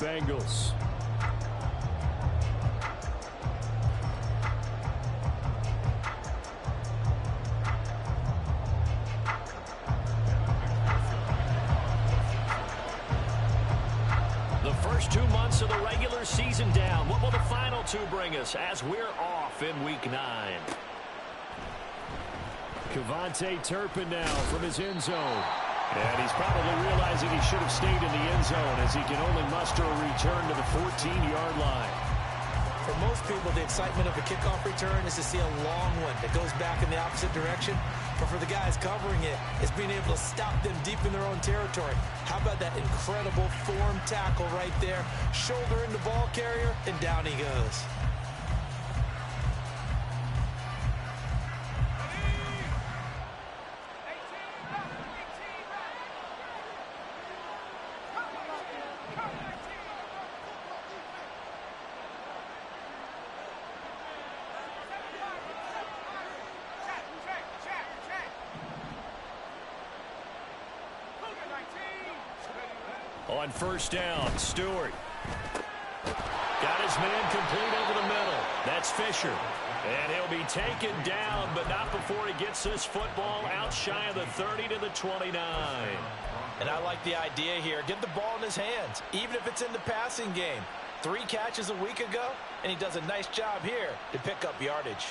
Bengals. The first 2 months of the regular season down. What will the final 2 bring us as we're off in Week 9? Kevontae Turpin now from his end zone. And he's probably realizing he should have stayed in the end zone as he can only muster a return to the 14-yard line. For most people, the excitement of a kickoff return is to see a long one that goes back in the opposite direction. But for the guys covering it, it's being able to stop them deep in their own territory. How about that incredible form tackle right there? Shoulder in the ball carrier, and down he goes. On first down, Stewart. Got his man complete over the middle. That's Fisher. And he'll be taken down, but not before he gets this football out shy of the 30 to the 29. And I like the idea here. Get the ball in his hands, even if it's in the passing game. 3 catches a week ago, and he does a nice job here to pick up yardage.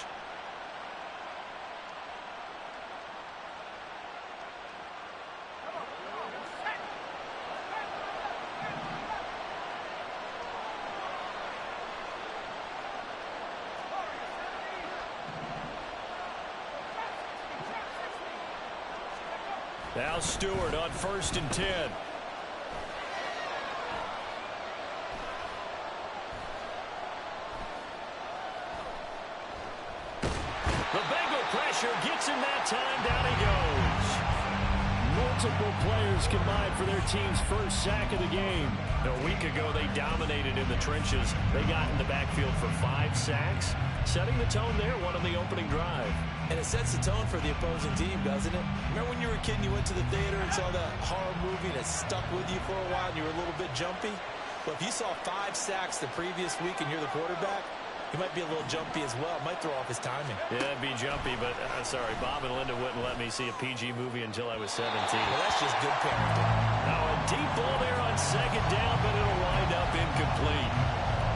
Now Stewart on first and 10. The Bengal pressure gets him that time. Down he goes. Multiple players combined for their team's first sack of the game. A week ago, they dominated in the trenches. They got in the backfield for 5 sacks, setting the tone there, one on the opening drive. And it sets the tone for the opposing team, doesn't it? Remember when you were a kid and you went to the theater and saw that horror movie and it stuck with you for a while and you were a little bit jumpy? Well, if you saw 5 sacks the previous week and you're the quarterback, he might be a little jumpy as well. It might throw off his timing. Yeah, it'd be jumpy, but sorry, Bob and Linda wouldn't let me see a PG movie until I was 17. Well, that's just good parenting. Now a deep ball there on second down, but it'll wind up incomplete.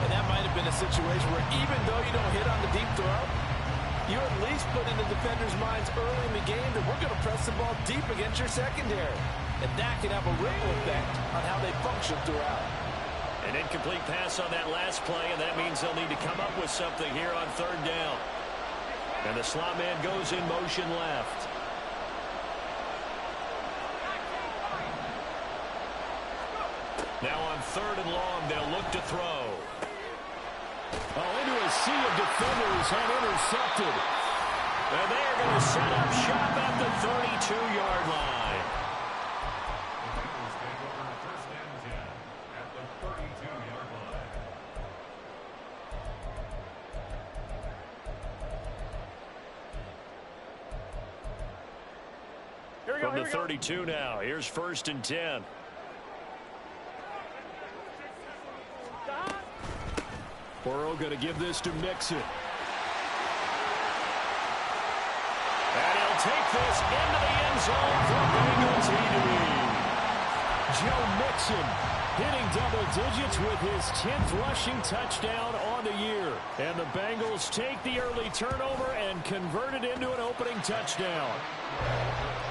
And that might have been a situation where even though you don't hit on the deep throw, you at least put in the defenders' minds early in the game that we're going to press the ball deep against your secondary. And that can have a ripple effect on how they function throughout. An incomplete pass on that last play, and that means they'll need to come up with something here on third down. And the slot man goes in motion left. Now on third and long, they'll look to throw. Into a sea of defenders and intercepted. And they are going to set up shop at the 32-yard line. From the 32 now, here's first and 10. Burrow going to give this to Mixon. And he'll take this into the end zone for Bengal TD. Joe Mixon hitting double digits with his 10th rushing touchdown on the year. And the Bengals take the early turnover and convert it into an opening touchdown.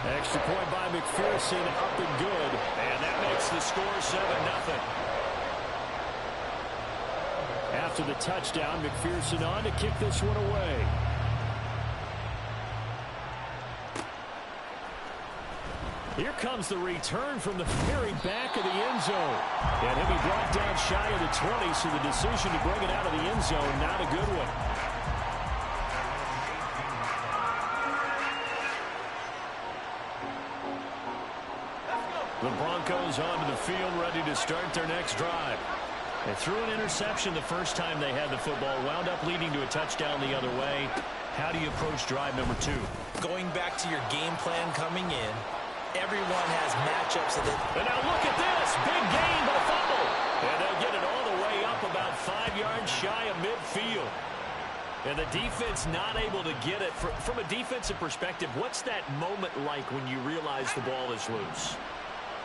Extra point by McPherson, up and good. And that makes the score 7-0. After the touchdown, McPherson on to kick this one away. Here comes the return from the very back of the end zone. And he'll be brought down shy of the 20, so the decision to bring it out of the end zone, not a good one. The Broncos onto the field, ready to start their next drive. They threw an interception the first time they had the football, wound up leading to a touchdown the other way. How do you approach drive number 2? Going back to your game plan coming in, everyone has matchups. And now look at this. Big gain, but a fumble. And they'll get it shy of midfield. And the defense not able to get it. From a defensive perspective, what's that moment like when you realize the ball is loose?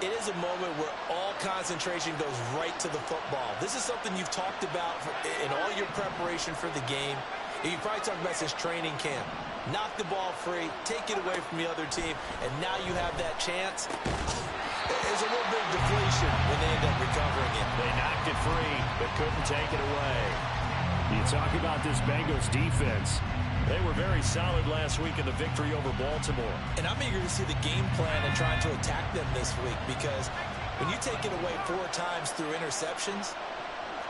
It is a moment where all concentration goes right to the football. This is something you've talked about in all your preparation for the game. You probably talked about since training camp. Knock the ball free, take it away from the other team, and now you have that chance. There's a little bit of deflation when they end up recovering it. They knocked it free, but couldn't take it away. You talk about this Bengals defense. They were very solid last week in the victory over Baltimore. And I'm eager to see the game plan and trying to attack them this week, because when you take it away 4 times through interceptions,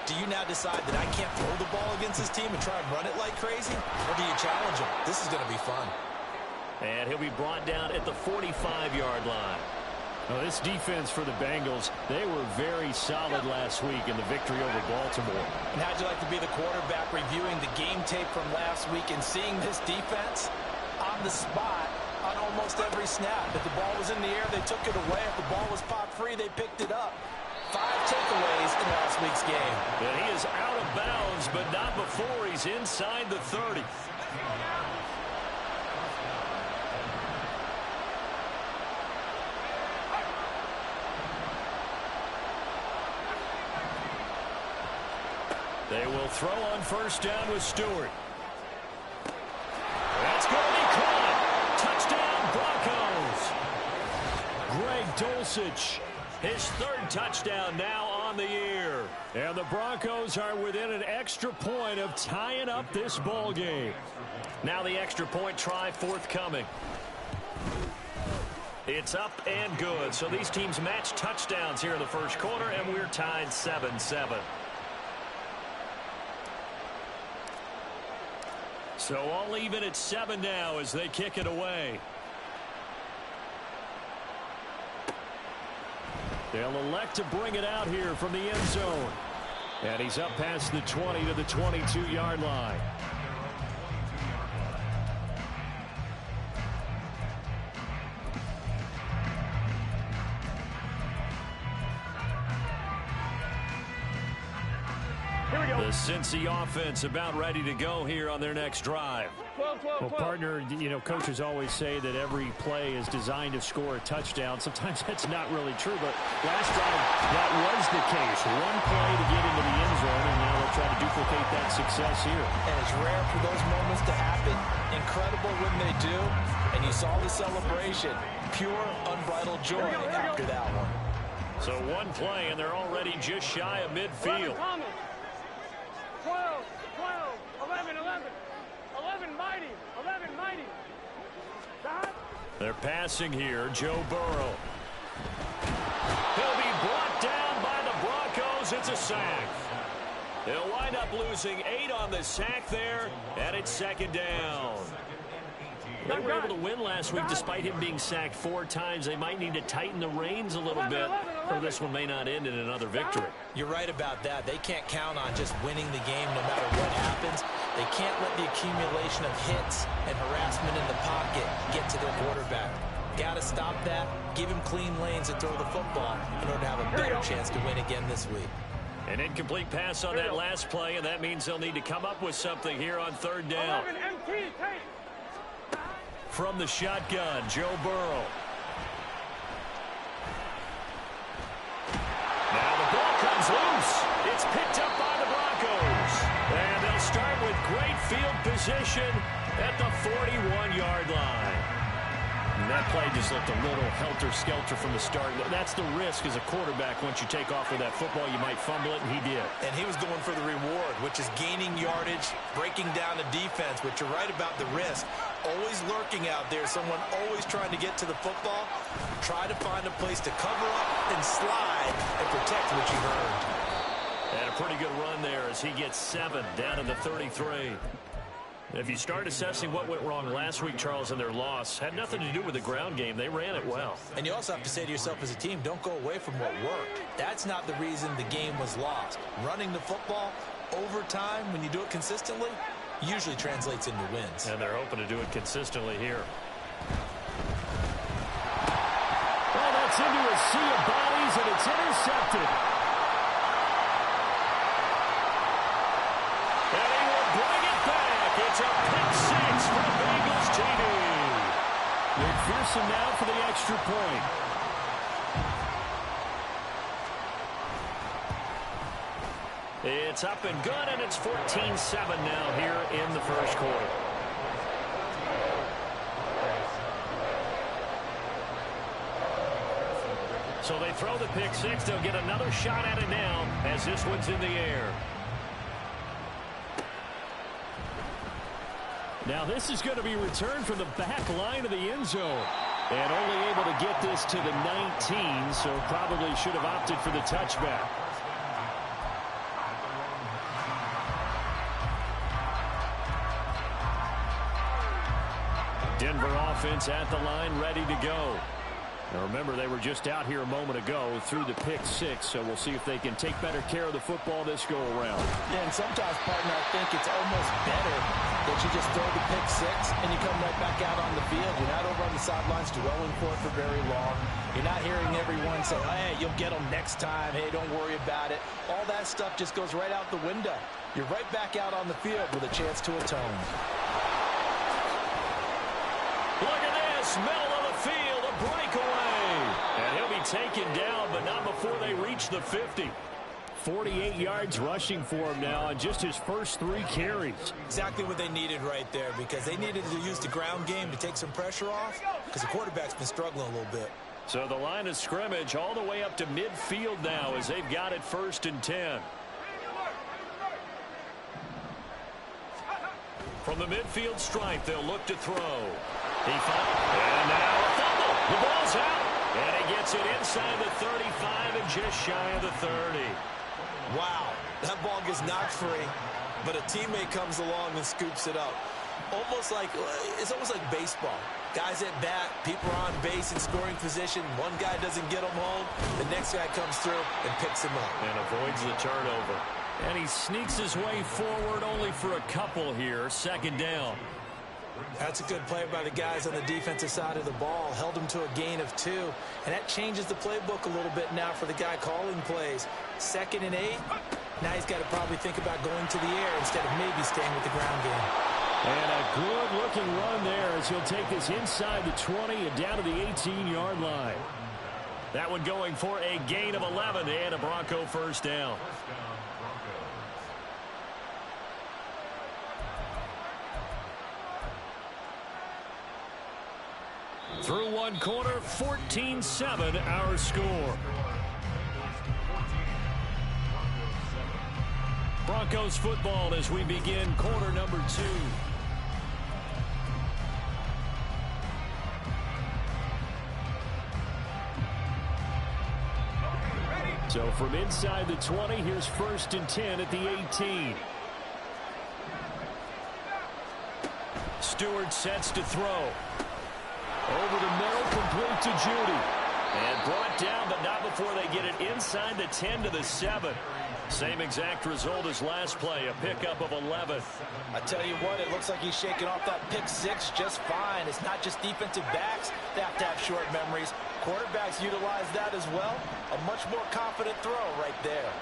do you now decide that I can't throw the ball against this team and try and run it like crazy? Or do you challenge them? This is going to be fun. And he'll be brought down at the 45-yard line. Now, this defense for the Bengals, they were very solid last week in the victory over Baltimore. And how'd you like to be the quarterback reviewing the game tape from last week and seeing this defense on the spot on almost every snap? If the ball was in the air, they took it away. If the ball was popped free, they picked it up. 5 takeaways in last week's game. And he is out of bounds, but not before he's inside the 30. They will throw on first down with Stewart. That's going to be caught. Touchdown, Broncos. Greg Dulcich, his 3rd touchdown now on the year. And the Broncos are within an extra point of tying up this ball game. Now the extra point try forthcoming. It's up and good. So these teams match touchdowns here in the first quarter, and we're tied 7-7. So all even at 7 now as they kick it away. They'll elect to bring it out here from the end zone. And he's up past the 20 to the 22-yard line. The Cincy offense about ready to go here on their next drive. Well, partner, you know, coaches always say that every play is designed to score a touchdown. Sometimes that's not really true, but last drive that was the case. One play to get into the end zone, and now they'll try to duplicate that success here. And it's rare for those moments to happen. Incredible when they do. And you saw the celebration. Pure, unbridled joy after that one. So one play, and they're already just shy of midfield. 12, 11, 11 mighty, 11 mighty. Stop. They're passing here, Joe Burrow. He'll be brought down by the Broncos. It's a sack. They'll wind up losing 8 on the sack there, and it's 2nd down. They were able to win last week despite him being sacked 4 times. They might need to tighten the reins a little bit, or this one may not end in another victory. You're right about that. They can't count on just winning the game no matter what happens. They can't let the accumulation of hits and harassment in the pocket get to their quarterback. Got to stop that, give him clean lanes to throw the football in order to have a better chance to win again this week. An incomplete pass on that last play, and that means they'll need to come up with something here on 3rd down. From the shotgun, Joe Burrow. Now the ball comes loose. It's picked up by the Broncos. And they'll start with great field position at the 41-yard line. And that play just looked a little helter-skelter from the start. That's the risk as a quarterback. Once you take off with that football, you might fumble it, and he did. And he was going for the reward, which is gaining yardage, breaking down the defense. But you're right about the risk. Always lurking out there, someone always trying to get to the football. Try to find a place to cover up and slide and protect what you earned. And a pretty good run there as he gets 7 down in the 33. If you start assessing what went wrong last week, Charles, in their loss, had nothing to do with the ground game. They ran it well. And you also have to say to yourself as a team, don't go away from what worked. That's not the reason the game was lost. Running the football over time, when you do it consistently, usually translates into wins. And they're hoping to do it consistently here. Well, that's into a sea of bodies, and it's intercepted. It's a pick six for the Bengals TD. McPherson now for the extra point. It's up and good, and it's 14-7 now here in the first quarter. So they throw the pick six. They'll get another shot at it now as this one's in the air. Now this is going to be returned from the back line of the end zone. And only able to get this to the 19, so probably should have opted for the touchback. Denver offense at the line, ready to go. Now remember, they were just out here a moment ago through the pick six, so we'll see if they can take better care of the football this go-around. Yeah, and sometimes, partner, I think it's almost better that you just throw the pick six and you come right back out on the field. You're not over on the sidelines dwelling for it for very long. You're not hearing everyone say, hey, you'll get them next time. Hey, don't worry about it. All that stuff just goes right out the window. You're right back out on the field with a chance to atone. Look at this, middle of the field, a breakaway. And he'll be taken down, but not before they reach the 50. 48 yards rushing for him now on just his first 3 carries. Exactly what they needed right there, because they needed to use the ground game to take some pressure off, because the quarterback's been struggling a little bit. So the line of scrimmage all the way up to midfield now as they've got it 1st and 10. From the midfield stripe, they'll look to throw. He finds, and now a fumble. The ball's out, and he gets it inside the 35 and just shy of the 30. Wow, that ball gets knocked free, but a teammate comes along and scoops it up. It's almost like baseball. Guys at bat, people are on base in scoring position. One guy doesn't get him home. The next guy comes through and picks him up. And avoids the turnover. And he sneaks his way forward only for a couple here. 2nd down. That's a good play by the guys on the defensive side of the ball. Held him to a gain of 2. And that changes the playbook a little bit now for the guy calling plays. 2nd and 8. Now he's got to probably think about going to the air instead of maybe staying with the ground game. And a good-looking run there as he'll take this inside the 20 and down to the 18-yard line. That one going for a gain of 11 and a Bronco 1st down. Through one quarter, 14-7 our score. Broncos football as we begin quarter number 2. So from inside the 20, here's 1st and 10 at the 18. Stewart sets to throw. Over the middle, complete to Judy. And brought down, but not before they get it inside the 10 to the 7. Same exact result as last play, a pickup of 11. I tell you what, it looks like he's shaking off that pick six just fine. It's not just defensive backs that have to have short memories. Quarterbacks utilize that as well. A much more confident throw right there.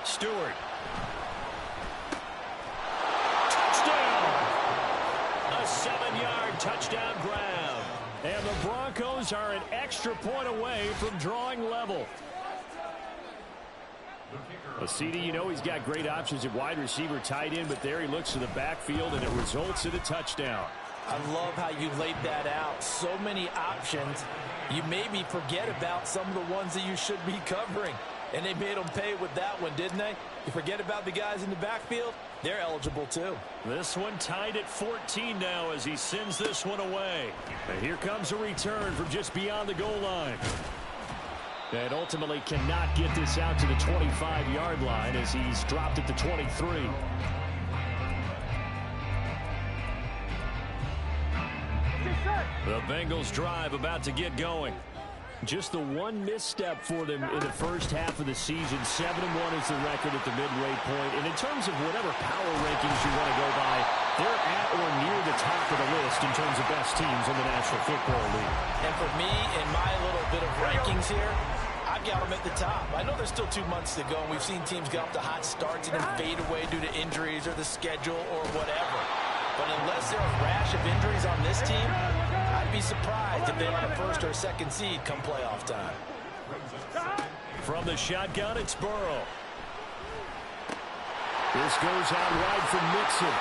Stewart. Touchdown! A 7-yard touchdown grab. And the Broncos are an extra point away from drawing level. A CD, you know he's got great options at wide receiver, tight end, but there he looks to the backfield, and it results in a touchdown. I love how you laid that out. So many options. You maybe forget about some of the ones that you should be covering. And they made them pay with that one, didn't they? You forget about the guys in the backfield, they're eligible too. This one tied at 14 now as he sends this one away. And here comes a return from just beyond the goal line. And ultimately cannot get this out to the 25-yard line as he's dropped at the 23. The Bengals drive about to get going. Just the one misstep for them in the first half of the season. 7-1 is the record at the midway point. And in terms of whatever power rankings you want to go by, they're at or near the top of the list in terms of best teams in the National Football League. And for me, in my little bit of rankings here, I I've got them at the top. I know there's still 2 months to go, and we've seen teams get off to hot starts and then fade away due to injuries or the schedule or whatever. But unless there's a rash of injuries on this team, I'd be surprised if they are the first or second seed come playoff time. From the shotgun, it's Burrow. This goes out wide for Mixon.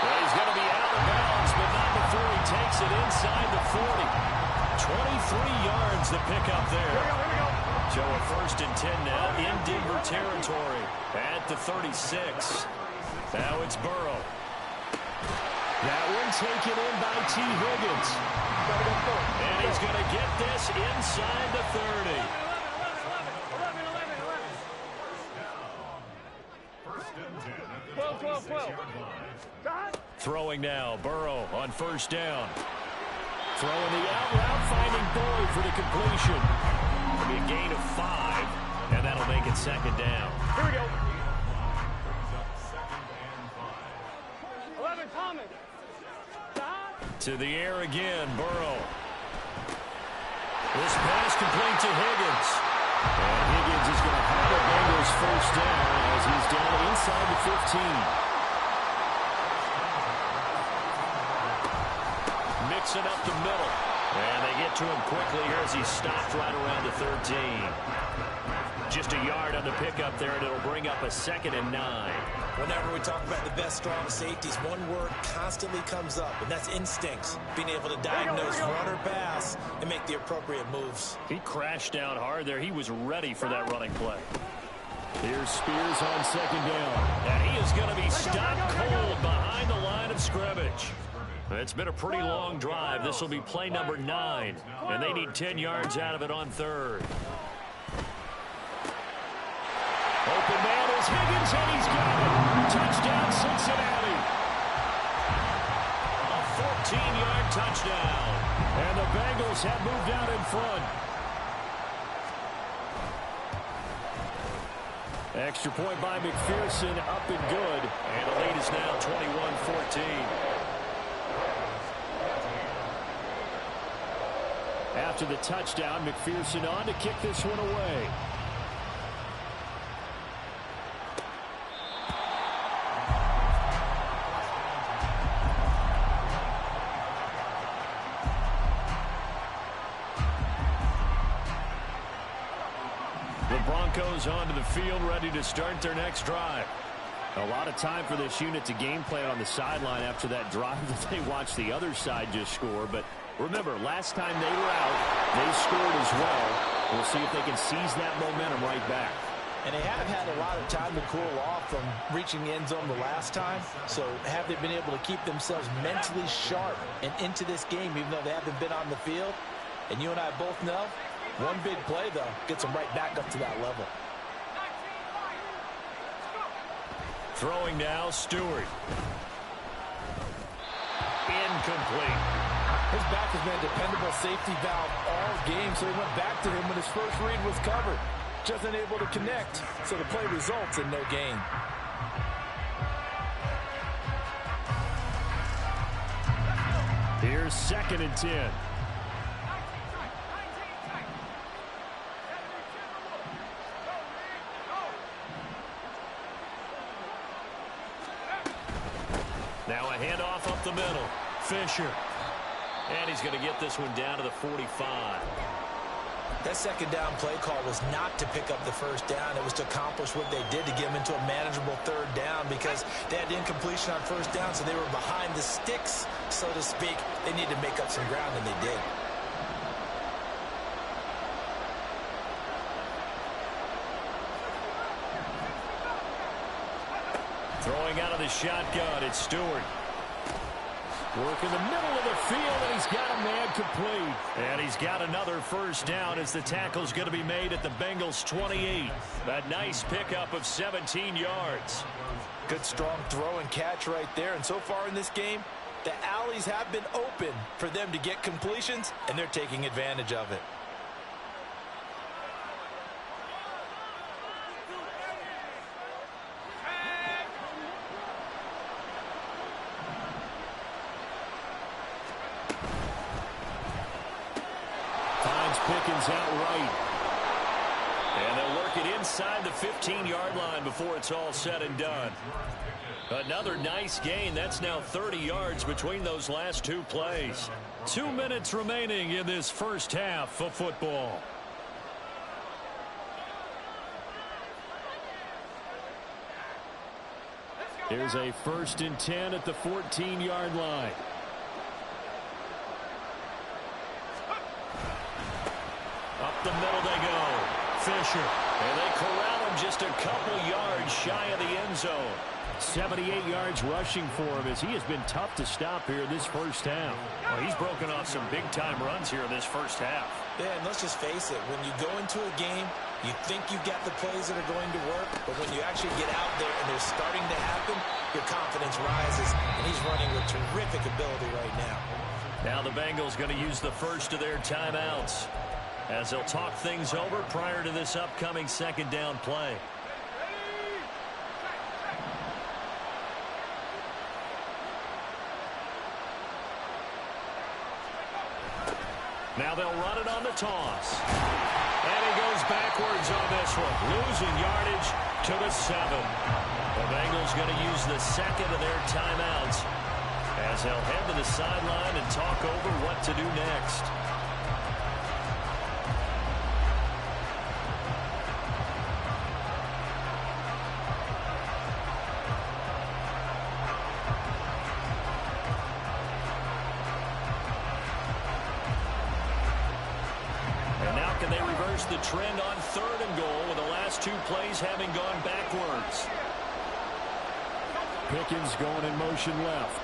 Well, he's going to be out of bounds, but not before he takes it inside the 40. 23 yards the pickup there. So a 1st and 10 now in Denver territory at the 36. Now it's Burrow. That one taken in by T. Higgins. And he's going to get this inside the 30. Throwing now, Burrow on 1st down. Throwing the out route, finding Boyd for the completion. It'll be a gain of 5, and that'll make it 2nd down. Here we go. 11, Thomas. To the air again, Burrow. This pass complete to Higgins. And Higgins is going to have the Bengals 1st down as he's down inside the 15. Mixing up the middle. And they get to him quickly here as he's stopped right around the 13. Just a yard on the pickup there, and it'll bring up a 2nd and 9. Whenever we talk about the best strong safeties, one word constantly comes up, and that's instincts. Being able to diagnose run or pass and make the appropriate moves. He crashed down hard there. He was ready for that running play. Here's Spears on 2nd down. And he is going to be stopped cold behind the line of scrimmage. It's been a pretty long drive. This will be play number 9, and they need 10 yards out of it on 3rd. Open man is Higgins, and he's got it. Touchdown, Cincinnati. A 14-yard touchdown. And the Bengals have moved out in front. Extra point by McPherson, up and good. And the lead is now 21-14. After the touchdown, McPherson on to kick this one away. The Broncos onto the field, ready to start their next drive. A lot of time for this unit to game plan on the sideline after that drive that they watched the other side just score. But remember, last time they were out, they scored as well. We'll see if they can seize that momentum right back. And they have had a lot of time to cool off from reaching the end zone the last time. So have they been able to keep themselves mentally sharp and into this game, even though they haven't been on the field? And you and I both know, one big play, though, gets them right back up to that level. Throwing now, Stewart. Incomplete. His back has been a dependable safety valve all game, so he went back to him when his first read was covered. Just unable to connect, so the play results in no gain. Here's 2nd and 10. Now a handoff up the middle. Fisher. And he's going to get this one down to the 45. That 2nd down play call was not to pick up the 1st down. It was to accomplish what they did to get them into a manageable 3rd down because they had incompletion on 1st down, so they were behind the sticks, so to speak. They needed to make up some ground, and they did. Throwing out of the shotgun, it's Stewart. Working the middle of the field, and he's got a man complete. And he's got another 1st down as the tackle's going to be made at the Bengals' 28. A nice pickup of 17 yards. Good, strong throw and catch right there. And so far in this game, the alleys have been open for them to get completions, and they're taking advantage of it. Pickens one's out right. And they'll work it inside the 15-yard line before it's all said and done. Another nice gain. That's now 30 yards between those last two plays. 2 minutes remaining in this first half of football. Here's a 1st and 10 at the 14-yard line. Up the middle they go. Fisher. And they corral him just a couple yards shy of the end zone. 78 yards rushing for him as he has been tough to stop here this first half. Well, he's broken off some big-time runs here in this first half. Yeah, and let's just face it. When you go into a game, you think you've got the plays that are going to work, but when you actually get out there and they're starting to happen, your confidence rises, and he's running with terrific ability right now. Now the Bengals going to use the first of their timeouts as they'll talk things over prior to this upcoming second down play. Now they'll run it on the toss. And he goes backwards on this one, losing yardage to the 7. The Bengals going to use the second of their timeouts as they'll head to the sideline and talk over what to do next. The trend on 3rd and goal with the last two plays having gone backwards. Pickens going in motion left.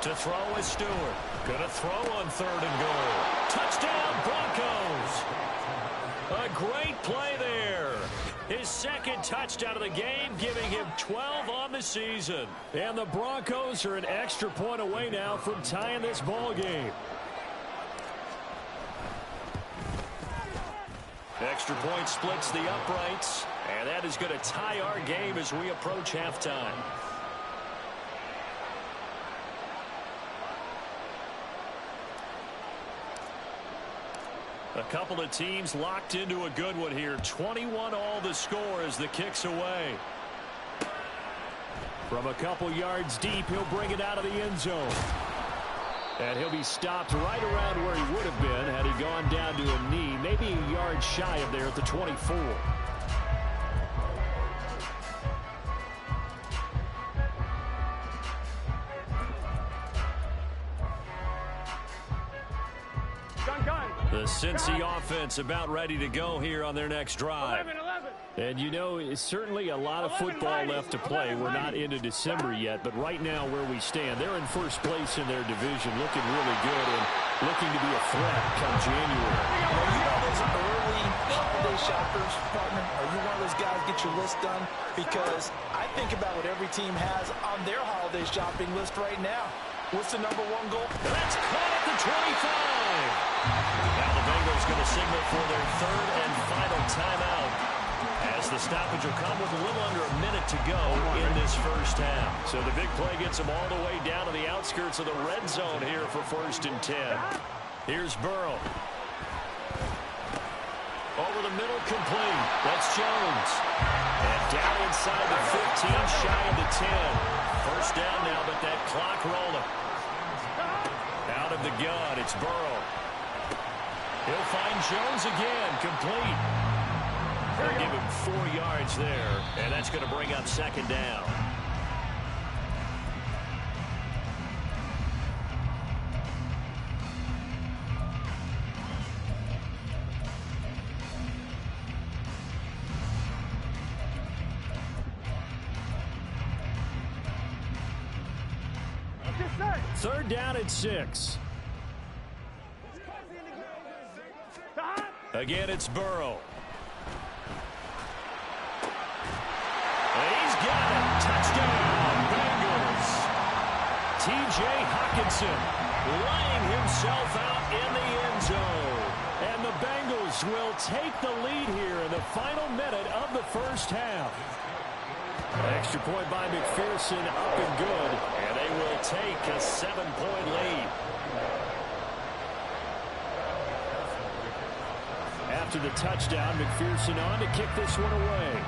To throw is Stewart. Gonna throw on 3rd and goal. Touchdown Broncos. A great play there. His second touchdown of the game, giving him 12 on the season. And the Broncos are an extra point away now from tying this ball game. Extra point splits the uprights, and that is going to tie our game as we approach halftime. A couple of teams locked into a good one here. 21 all the score as the kick's away. From a couple yards deep, he'll bring it out of the end zone. And he'll be stopped right around where he would have been had he gone down to a knee, maybe a yard shy of there at the 24. The Cincy offense about ready to go here on their next drive. 11. And you know, it's certainly a lot of football left to play. We're not into December yet, but right now where we stand, they're in first place in their division, looking really good and looking to be a threat come January. Are you one of those early holiday shoppers, partner? Are you one of those guys get your list done? Because I think about what every team has on their holiday shopping list right now. What's the #1 goal? That's caught at the 25. Now the Bengals going to signal for their 3rd and final timeout as the stoppage will come with a little under a minute to go in this first half. So the big play gets them all the way down to the outskirts of the red zone here for 1st and 10. Here's Burrow. Over the middle, complete. That's Jones. And down inside the 15, shy of the 10. First down now, but that clock rolling. Out of the gun, it's Burrow. He'll find Jones again, complete. They'll give him 4 yards there, and that's going to bring up 2nd down. Third down at 6. Again, it's Burrow. And he's got it. Touchdown, Bengals. T.J. Hockenson laying himself out in the end zone. And the Bengals will take the lead here in the final minute of the first half. Extra point by McPherson, up and good. And they will take a 7-point lead. After the touchdown, McPherson on to kick this one away.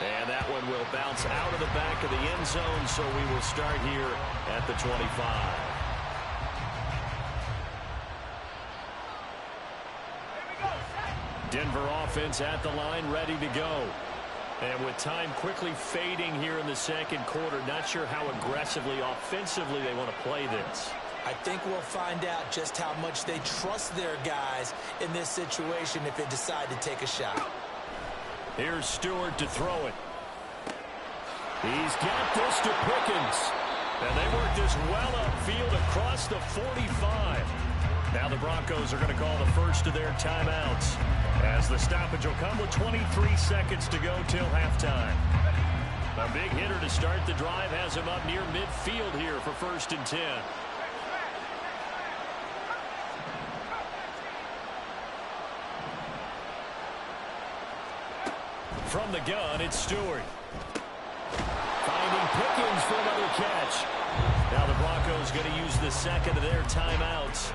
And that one will bounce out of the back of the end zone, so we will start here at the 25. Denver offense at the line, ready to go. And with time quickly fading here in the second quarter, not sure how aggressively, offensively they want to play this. I think we'll find out just how much they trust their guys in this situation if they decide to take a shot. Here's Stewart to throw it. He's got this to Pickens. And they work this well upfield across the 45. Now the Broncos are going to call the first of their timeouts, as the stoppage will come with 23 seconds to go till halftime. A big hitter to start the drive has him up near midfield here for 1st and 10. From the gun, it's Stewart. Finding Pickens for another catch. Now the Broncos going to use the second of their timeouts.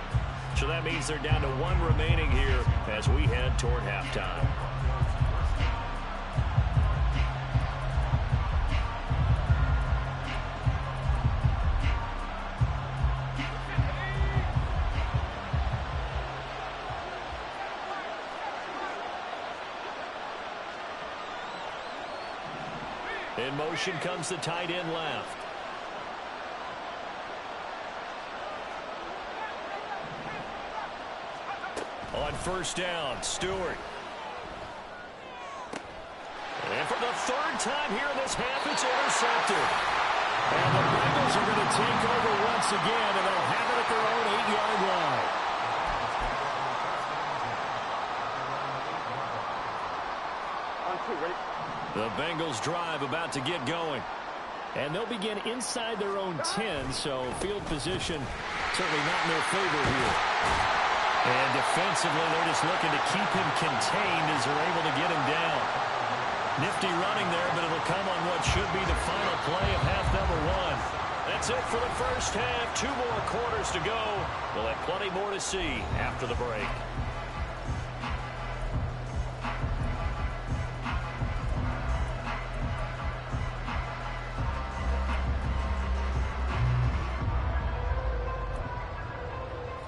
So that means they're down to 1 remaining here as we head toward halftime. In motion comes the tight end left. On 1st down, Stewart. And for the 3rd time here in this half, it's intercepted. And the Bengals are going to take over once again, and they'll have it at their own 8-yard line. On 2, ready? The Bengals drive about to get going. And they'll begin inside their own 10, so field position certainly not in their favor here. And defensively, they're just looking to keep him contained as they're able to get him down. Nifty running there, but it'll come on what should be the final play of half number 1. That's it for the first half. 2 more quarters to go. We'll have plenty more to see after the break.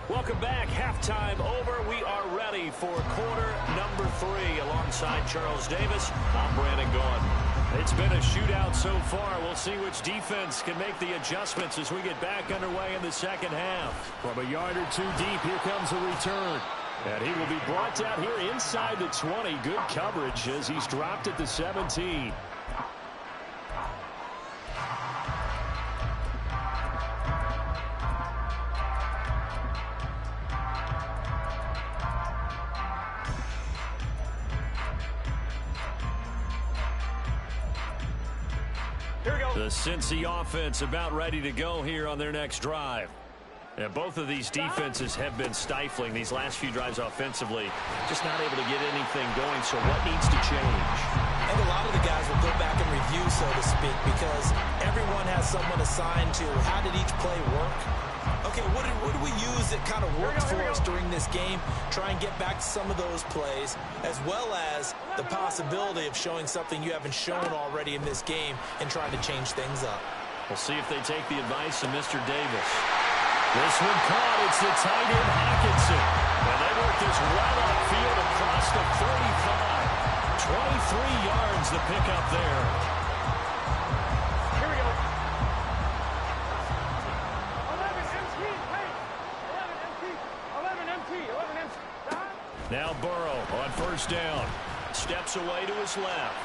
Welcome back. Halftime over. We are ready for quarter number 3. Alongside Charles Davis, I'm Brandon Gaughan. It's been a shootout so far. We'll see which defense can make the adjustments as we get back underway in the second half. From a yard or 2 deep, here comes a return. And he will be brought down here inside the 20. Good coverage as he's dropped at the 17. The Cincy offense about ready to go here on their next drive. And both of these defenses have been stifling these last few drives offensively. Just not able to get anything going, so what needs to change? And a lot of the guys will go back and review, so to speak, because everyone has someone assigned to how did each play work. Okay, what did we use that kind of worked for us during this game? Try and get back to some of those plays, as well as the possibility of showing something you haven't shown already in this game and trying to change things up. We'll see if they take the advice of Mr. Davis. This one caught. It's the tight end Hockenson. And they work this right upfield across the 35. 23 yards to pick up there. Here we go. 11 MT, hey. 11 MT. 11 MT. Now Burrow on 1st down. Steps away to his left.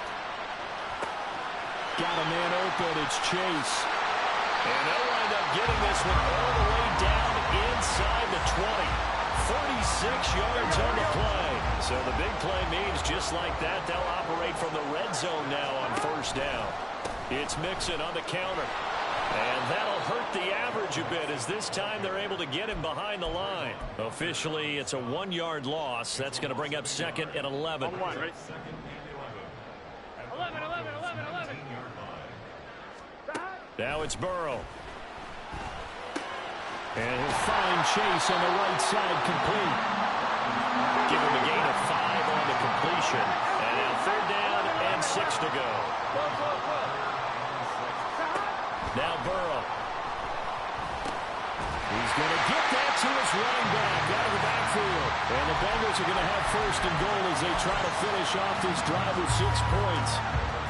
Got a man open. It's Chase. And they'll wind up getting this one all the way down inside the 20. 46 yards on the play. So the big play means just like that, they'll operate from the red zone now on 1st down. It's Mixon on the counter. And that'll hurt the average a bit as this time they're able to get him behind the line. Officially, it's a 1-yard loss. That's going to bring up second and 11. 11, 11, 11, 11. Now it's Burrow. And he'll find Chase on the right side, complete. Give him a gain of 5 on the completion. And now 3rd down and 6 to go. Now Burrow. He's going to get that to his running back out of the backfield. And the Bengals are going to have 1st and goal as they try to finish off this drive with 6 points.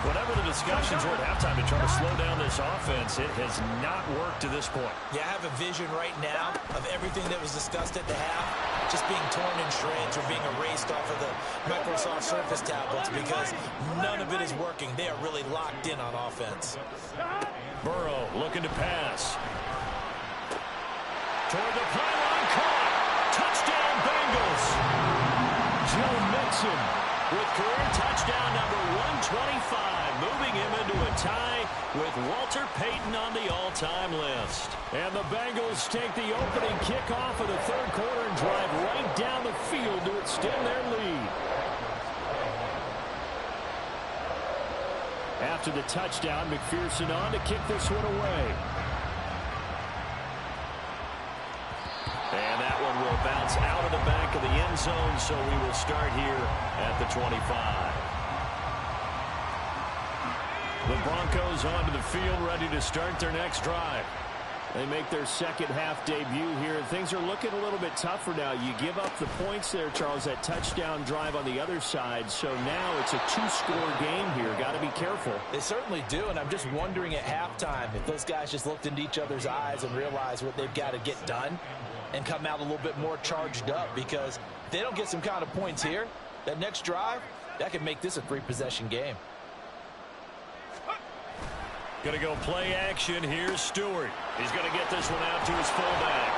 Whatever the discussions were at halftime to try to slow down this offense, it has not worked to this point. Yeah, I have a vision right now of everything that was discussed at the half just being torn in shreds or being erased off of the Microsoft Surface tablets because none of it is working. They are really locked in on offense. Burrow looking to pass. Toward the pylon, caught. Touchdown, Bengals. Joe Mixon with career touchdown number 125, moving him into a tie with Walter Payton on the all-time list. And the Bengals take the opening kickoff of the 3rd quarter and drive right down the field to extend their lead. After the touchdown, McPherson on to kick this one away. And that one will bounce out of the back of the end zone, so we will start here at the 25. The Broncos onto the field, ready to start their next drive. They make their 2nd half debut here. Things are looking a little bit tougher now. You give up the points there, Charles, that touchdown drive on the other side. So now it's a 2-score game here. Got to be careful. They certainly do, and I'm just wondering at halftime if those guys just looked into each other's eyes and realized what they've got to get done and come out a little bit more charged up, because if they don't get some kind of points here, that next drive, that could make this a 3-possession game. Going to go play action. Here's Stewart. He's going to get this one out to his fullback.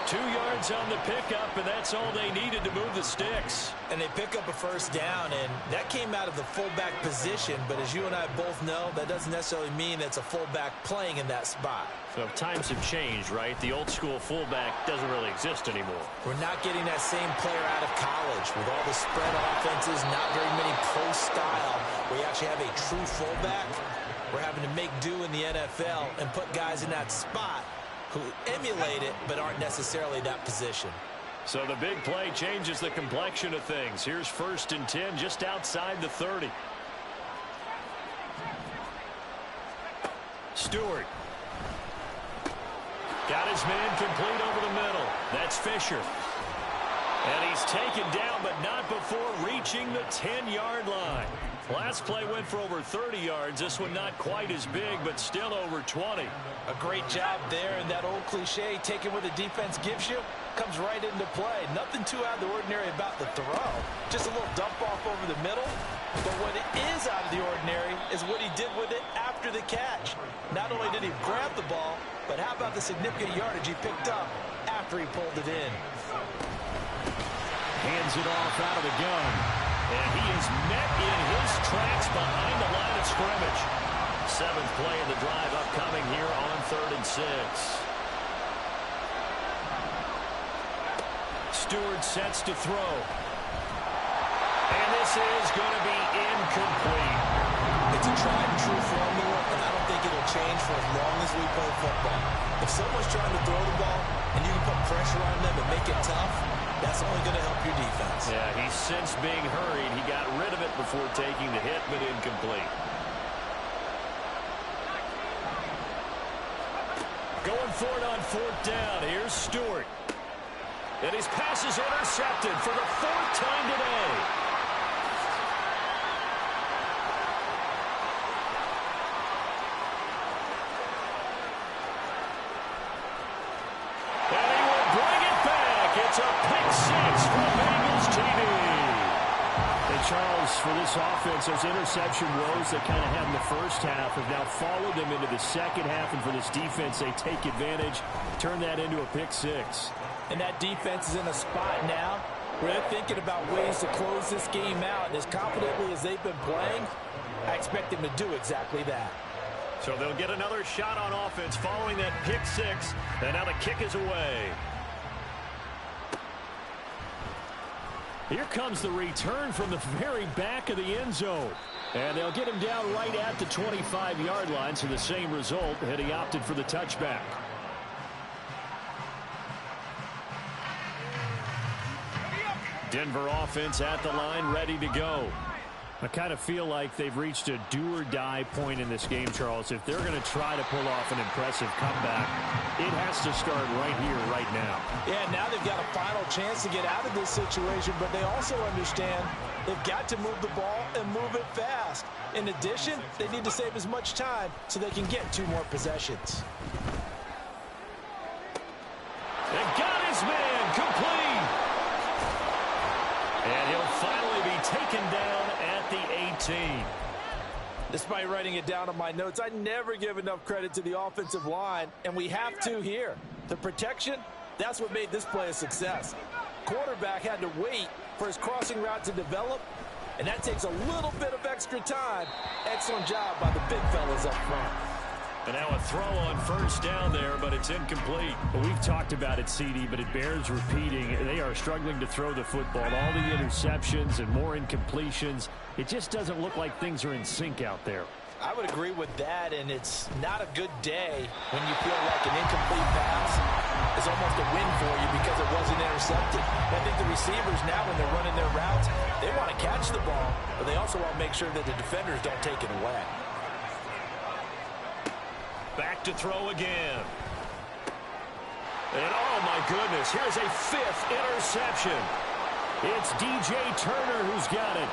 2 yards on the pickup, and that's all they needed to move the sticks. And they pick up a 1st down, and that came out of the fullback position. But as you and I both know, that doesn't necessarily mean it's a fullback playing in that spot. So times have changed, right? The old school fullback doesn't really exist anymore. We're not getting that same player out of college with all the spread offenses, not very many pro style, where you actually have a true fullback. We're having to make do in the NFL and put guys in that spot who emulate it but aren't necessarily that position. So the big play changes the complexion of things. Here's 1st and 10 just outside the 30. Stewart. Got his man complete over the middle. That's Fisher. And he's taken down, but not before reaching the 10-yard line. Last play went for over 30 yards. This one not quite as big, but still over 20. A great job there, and that old cliche, taking what the defense gives you, comes right into play. Nothing too out of the ordinary about the throw. Just a little dump off over the middle. But what is out of the ordinary is what he did with it after the catch. Not only did he grab the ball, but how about the significant yardage he picked up after he pulled it in. Hands it off out of the gun. And he is met in his tracks behind the line of scrimmage. 7th play of the drive upcoming here on 3rd and 6. Stewart sets to throw. And this is going to be incomplete. It's a tried and true formula, and I don't think it'll change for as long as we play football. If someone's trying to throw the ball and you can put pressure on them and make it tough, that's only going to help your defense. Yeah, he's since being hurried. He got rid of it before taking the hit, but incomplete. Going for it on 4th down. Here's Stewart. And his pass is intercepted for the 4th time today. And he will bring it back. It's a pick 6 for Bengals TV. And Charles, for this offense, those interception woes that kind of had in the 1st half have now followed them into the 2nd half. And for this defense, they take advantage, turn that into a pick 6. And that defense is in a spot now where they're thinking about ways to close this game out. And as confidently as they've been playing, I expect them to do exactly that. So they'll get another shot on offense following that pick six. And now the kick is away. Here comes the return from the very back of the end zone. And they'll get him down right at the 25-yard line. So the same result, had he opted for the touchback. Denver offense at the line, ready to go. I kind of feel like they've reached a do-or-die point in this game, Charles. If they're going to try to pull off an impressive comeback, it has to start right here, right now. Yeah, now they've got a final chance to get out of this situation, but they also understand they've got to move the ball and move it fast. In addition, they need to save as much time so they can get 2 more possessions. They've got his man complete. And he'll finally be taken down at the 18. Despite writing it down on my notes, I never give enough credit to the offensive line, and we have to here. The protection, that's what made this play a success. Quarterback had to wait for his crossing route to develop, and that takes a little bit of extra time. Excellent job by the big fellas up front. And now a throw on first down there, but it's incomplete. Well, we've talked about it, CD, but it bears repeating. They are struggling to throw the football. All the interceptions and more incompletions. It just doesn't look like things are in sync out there. I would agree with that, and it's not a good day when you feel like an incomplete pass is almost a win for you because it wasn't intercepted. I think the receivers now, when they're running their routes, they want to catch the ball, but they also want to make sure that the defenders don't take it away. Back to throw again. And oh my goodness, here's a 5th interception. It's DJ Turner who's got it.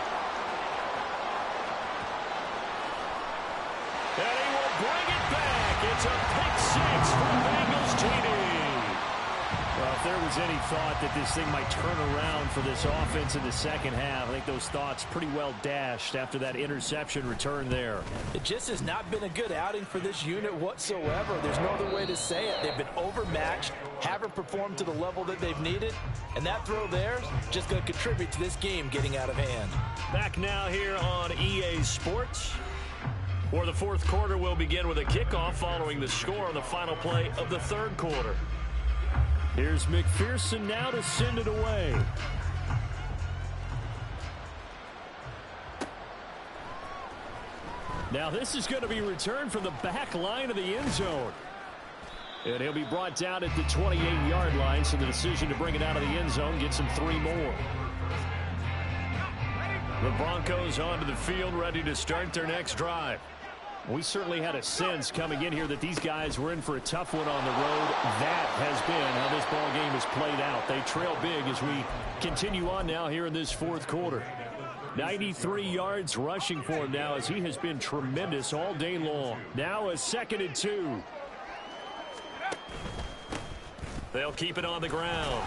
And he will bring it back. It's a pick 6 for Bengals TD. Well, if there was any thought that this thing might turn around for this offense in the second half, I think those thoughts pretty well dashed after that interception return there. It just has not been a good outing for this unit whatsoever. There's no other way to say it. They've been overmatched, haven't performed to the level that they've needed, and that throw there is just going to contribute to this game getting out of hand. Back now here on EA Sports. For the fourth quarter, we'll begin with a kickoff following the score on the final play of the third quarter. Here's McPherson now to send it away. Now this is going to be returned from the back line of the end zone. And he'll be brought down at the 28-yard line, so the decision to bring it out of the end zone gets him 3 more. The Broncos onto the field, ready to start their next drive. We certainly had a sense coming in here that these guys were in for a tough one on the road. That has been how this ball game has played out. They trail big as we continue on now here in this fourth quarter. 93 yards rushing for him now as he has been tremendous all day long. Now a 2nd and 2. They'll keep it on the ground.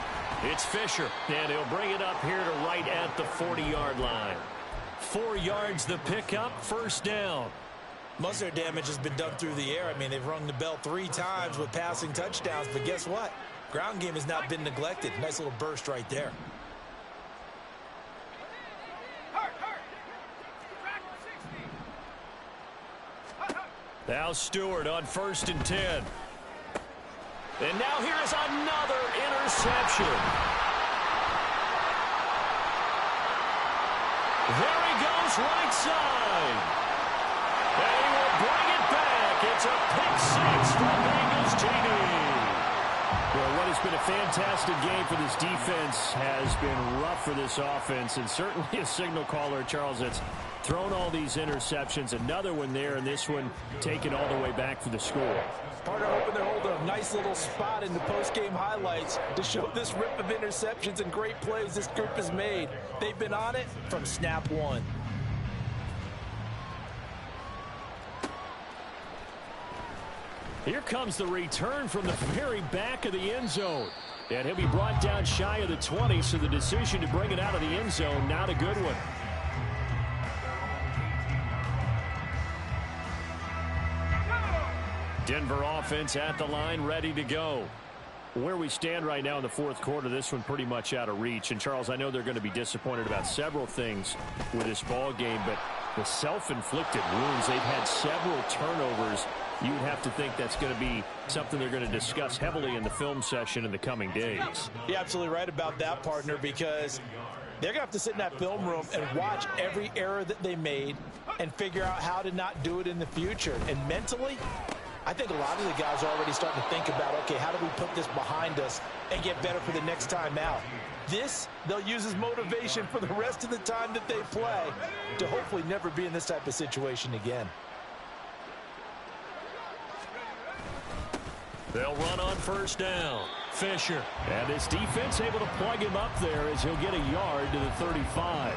It's Fisher, and he'll bring it up here to right at the 40-yard line. 4 yards the pickup, first down. Most of their damage has been done through the air. I mean, they've rung the bell 3 times with passing touchdowns, but guess what? Ground game has not been neglected. Nice little burst right there. Now Stewart on 1st and 10. And now here is another interception. There he goes, right side. And he will bring it back. It's a pick 6 for Bengals TD. Well, what has been a fantastic game for this defense has been rough for this offense, and certainly a signal caller, Charles, that's thrown all these interceptions. Another one there, and this one taken all the way back for the score. Partner hoping they're holding a nice little spot in the post-game highlights to show this rip of interceptions and great plays this group has made. They've been on it from snap 1. Here comes the return from the very back of the end zone. And he'll be brought down shy of the 20, so the decision to bring it out of the end zone, not a good one. Denver offense at the line, ready to go. Where we stand right now in the fourth quarter, this one pretty much out of reach. And, Charles, I know they're going to be disappointed about several things with this ball game, but The self-inflicted wounds. They've had several turnovers. You would have to think that's going to be something they're going to discuss heavily in the film session in the coming days. You're absolutely right about that, partner, because they're going to have to sit in that film room and watch every error that they made and figure out how to not do it in the future. And mentally, I think a lot of the guys are already starting to think about, okay, how do we put this behind us and get better for the next time out? This, they'll use as motivation for the rest of the time that they play to hopefully never be in this type of situation again. They'll run on first down. Fisher. And this defense able to plug him up there as he'll get a yard to the 35.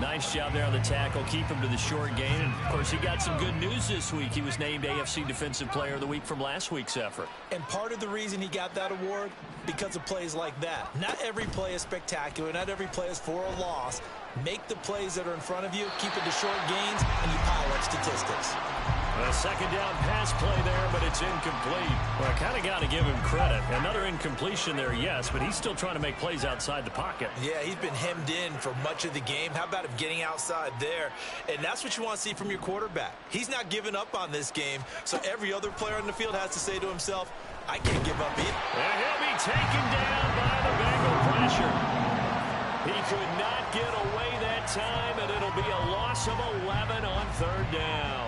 Nice job there on the tackle. Keep him to the short gain. And, of course, he got some good news this week. He was named AFC Defensive Player of the Week from last week's effort. And part of the reason he got that award, because of plays like that. Not every play is spectacular. Not every play is for a loss. Make the plays that are in front of you, keep it to short gains, and you pile up statistics. A second down pass play there, but it's incomplete. Well, I kind of got to give him credit. Another incompletion there, yes, but he's still trying to make plays outside the pocket. Yeah, he's been hemmed in for much of the game. How about him getting outside there? And that's what you want to see from your quarterback. He's not giving up on this game, so every other player on the field has to say to himself, I can't give up either. And he'll be taken down by the Bengal pressure. He could not get away that time, and it'll be a loss of 11 on third down.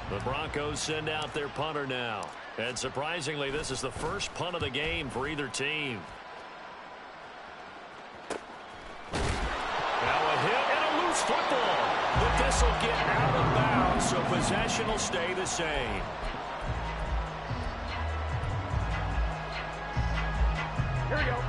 The Broncos send out their punter now. And surprisingly, this is the first punt of the game for either team. Now a hit and a loose football. But this will get out of bounds, so possession will stay the same. Here we go.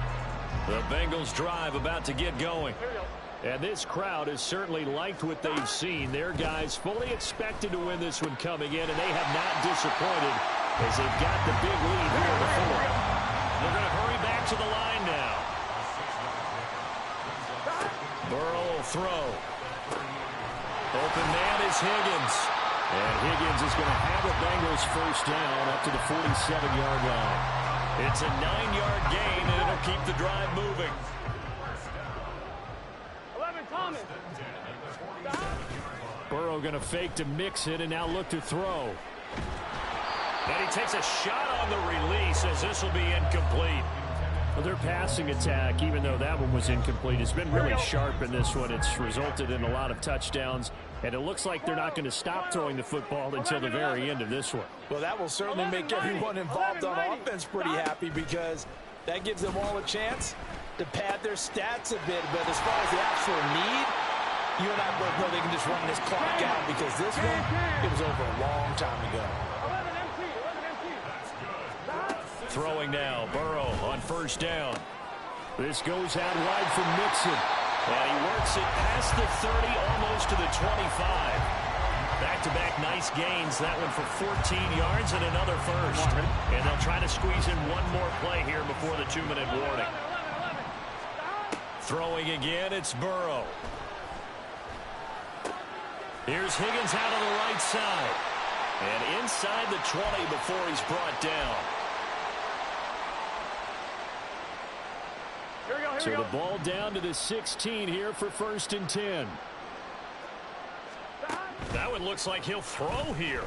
The Bengals drive about to get going. Here we go. And this crowd has certainly liked what they've seen. Their guys fully expected to win this one coming in, and they have not disappointed as they've got the big lead here in the fourth. They're going to hurry back to the line now. Burrow will throw. Open man is Higgins. And Higgins is going to have the Bengals first down up to the 47-yard line. It's a 9-yard gain, and it'll keep the drive moving. Burrow going to fake to mix it and now look to throw. And he takes a shot on the release as this will be incomplete. Well, their passing attack, even though that one was incomplete, has been really sharp in this one. It's resulted in a lot of touchdowns, and it looks like they're not going to stop throwing the football until the very end of this one. Well, that will certainly make everyone involved on offense pretty happy because that gives them all a chance to pad their stats a bit. But as far as the actual need, you and I both know they can just run this clock out because this one, it was over a long time ago. 11 empty. Throwing now, Burrow on first down. This goes out wide for Mixon. And he works it past the 30, almost to the 25. Back-to-back nice gains. That one for 14 yards and another first. And they'll try to squeeze in one more play here before the 2-minute warning. Throwing again, it's Burrow. Here's Higgins out on the right side. And inside the 20 before he's brought down. Here we go. So the ball down to the 16 here for 1st and 10. That one looks like he'll throw here.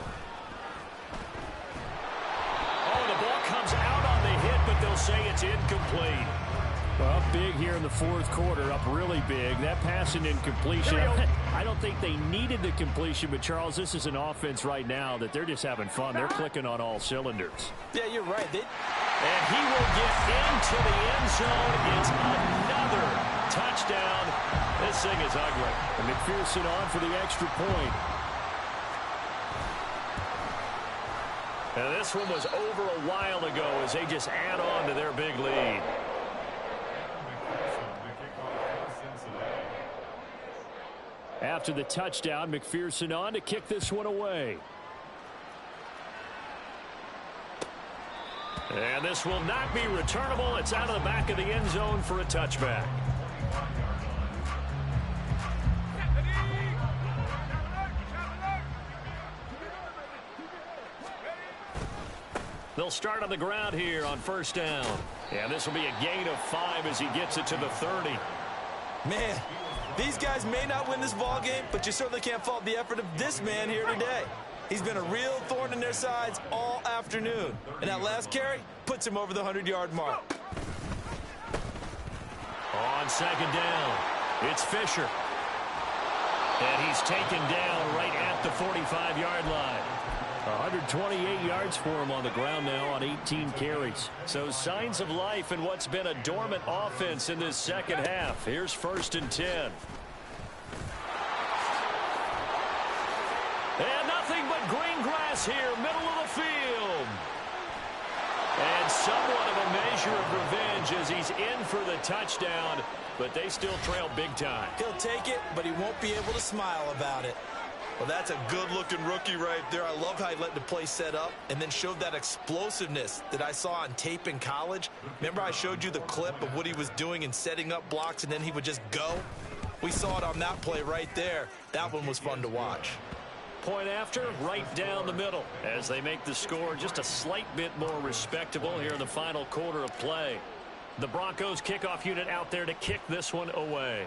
Oh, the ball comes out on the hit, but they'll say it's incomplete. Up big here in the fourth quarter, up really big. That pass and incompletion. I don't think they needed the completion, but Charles, this is an offense right now that they're just having fun. They're clicking on all cylinders. Yeah, you're right. And he will get into the end zone. It's another touchdown. This thing is ugly. And McPherson on for the extra point. And this one was over a while ago as they just add on to their big lead. After the touchdown, McPherson on to kick this one away. And this will not be returnable. It's out of the back of the end zone for a touchback. They'll start on the ground here on first down. And this will be a gain of 5 as he gets it to the 30. Man, These guys may not win this ball game, but you certainly can't fault the effort of this man here today. He's been a real thorn in their sides all afternoon. And that last carry puts him over the 100-yard mark. On second down, it's Fisher. And he's taken down right at the 45-yard line. 128 yards for him on the ground now on 18 carries. So signs of life in what's been a dormant offense in this second half. Here's 1st and 10. And nothing but green grass here, middle of the field. And somewhat of a measure of revenge as he's in for the touchdown, but they still trail big time. He'll take it, but he won't be able to smile about it. Well, that's a good-looking rookie right there. I love how he let the play set up and then showed that explosiveness that I saw on tape in college. Remember I showed you the clip of what he was doing and setting up blocks, and then he would just go? We saw it on that play right there. That one was fun to watch. Point after, right down the middle, as they make the score just a slight bit more respectable here in the final quarter of play. The Broncos kickoff unit out there to kick this one away.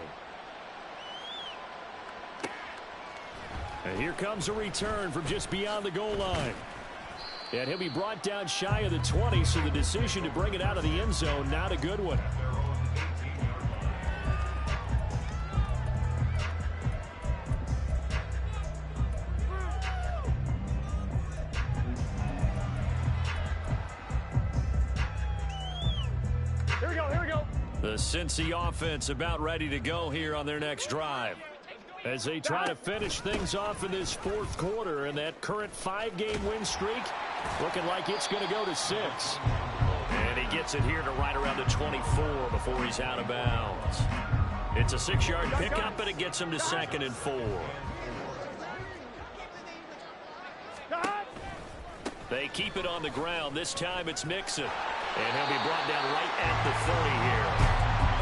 And here comes a return from just beyond the goal line. And he'll be brought down shy of the 20, so the decision to bring it out of the end zone, not a good one. Here we go, here we go. The Cincy offense about ready to go here on their next drive, as they try to finish things off in this fourth quarter, and that current 5-game win streak looking like it's going to go to 6. And he gets it here to right around the 24 before he's out of bounds. It's a 6-yard pickup, but it gets him to 2nd and 4. They keep it on the ground. This time it's Mixon. And he'll be brought down right at the 30 here.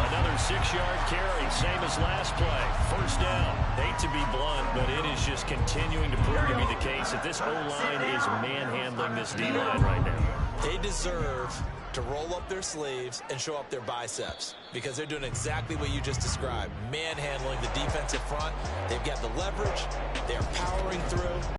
Another 6-yard carry, same as last play. 1st down. Hate to be blunt, but it is just continuing to prove to be the case that this O-line is manhandling this D-line right now. They deserve to roll up their sleeves and show up their biceps, because they're doing exactly what you just described, manhandling the defensive front. They've got the leverage. They're powering through.